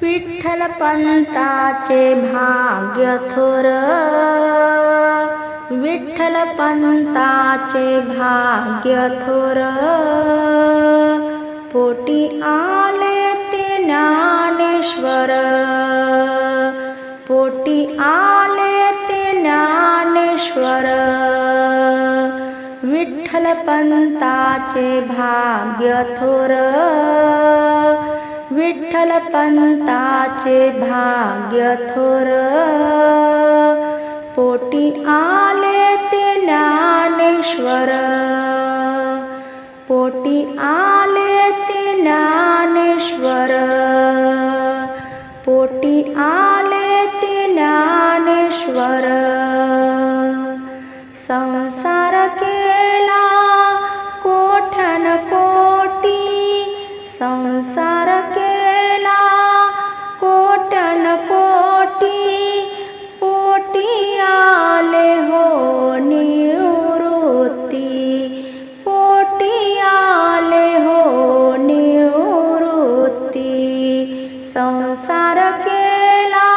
विठ्ठलपंताचे भाग्य थोर, विठ्ठलपंताचे भाग्य थोर, पोटी आले ते ज्ञानेश्वर, पोटी आले ते ज्ञानेश्वर, विठ्ठलपंताचे भाग्य थोर, विठ्ठलपंताचे भाग्य थोर, पोटी आले ते ज्ञानेश्वर, पोटी आले ते ज्ञानेश्वर, पोटी आले ते ज्ञानेश्वर. संसार केला कोट्यान कोटी, संसार केला कोट्यान कोटी, पोटी आले हो निवृत्ती, पोटी आले हो निवृत्ती. संसार केला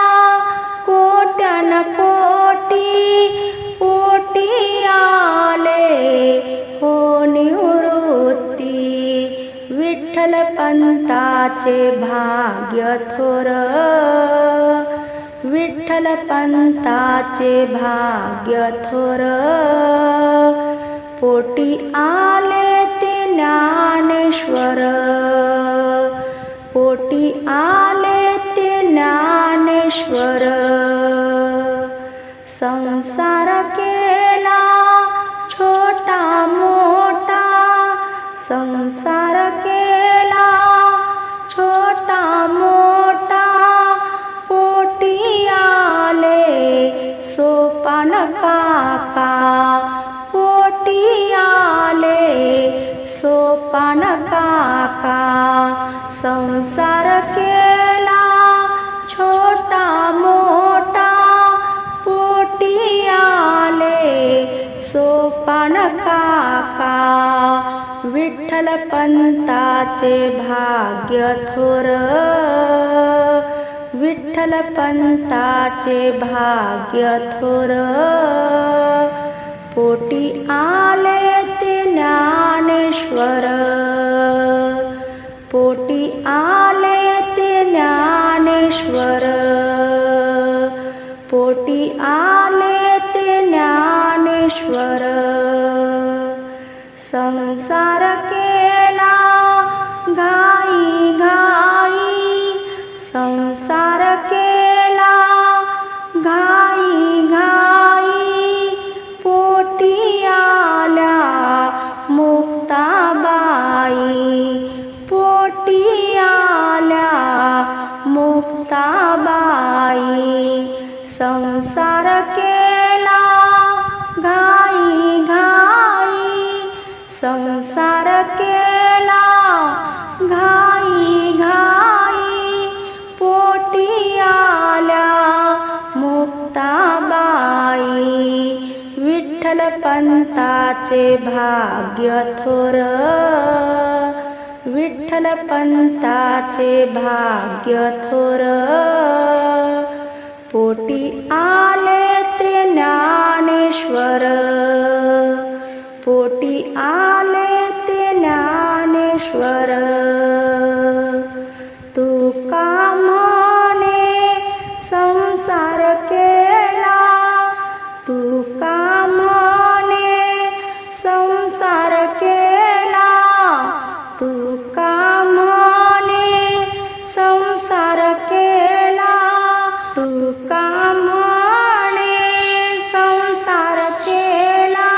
कोट्यान कोटी, पोटी आले हो निवृत्ती. विठ्ठलपंताचे भाग्य थोर, विठ्ठलपंताचे भाग्य थोर, पोटी आले ते ज्ञानेश्वर, पोटी आले ते ज्ञानेश्वर. संसार केला छोटा मोठा, संसार केला छोटा मोठा, पोटी आले सोपान काका, पोटी आले सोपान काका. संसार केला छोटा मोठा, पोटी आले सोपान काका. विठ्ठलपंताचे भाग्य थोर, विठ्ठलपंताचे भाग्य थोर, पोटी आले ते ज्ञानेश्वर, पोटी आले ते ज्ञानेश्वर, पोटी आले ते ज्ञानेश्वर. संसार केला घाई घाई, संसार केला घाई घाई, पोटी आल्या मुक्ताबाई, पोटी आल्या मुक्ताबाई. संसार केला घाई घाई, संसार केला घाई घाई, पोटी आल्या मुक्ताबाई. विठ्ठलपंताचे भाग्य थोर, विठ्ठलपंताचे भाग्य थोर, पोटी आले ते ज्ञानेश्वर, पोटी आले ते ज्ञानेश्वर. तुका म्हणे संसार केला, तुका म्हणे संसार केला, तुका म्हणे संसार केला, तुका म्हणे संसार केला.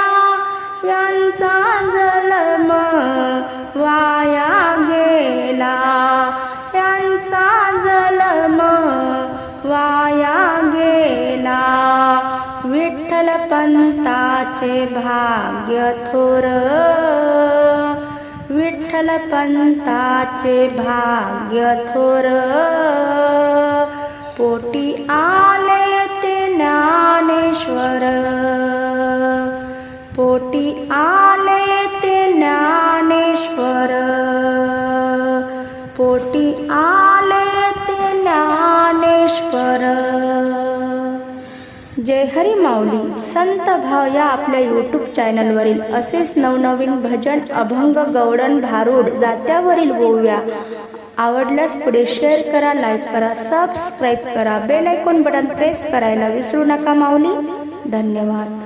यांचा जन्म वाया गेला, यांचा जन्म वाया गेला. विठ्ठलपंताचे भाग्य थोर, विठ्ठलपंताचे भाग्य थोर, पोटी आले ते ज्ञानेश्वर, पोटी आले ते ज्ञानेश्वर, पोटी आले ते ज्ञानेश्वर. जय हरी माऊली संत भाव या आपल्या यूट्यूब चॅनलवरील असेच नवनवीन भजन अभंग गवळण भारूड जात्यावरील ओव्या आवडल्यास पुढे शेअर करा, लाईक करा, सबस्क्राईब करा, बेल आयकॉन बटन प्रेस करायला विसरू नका माऊली. धन्यवाद.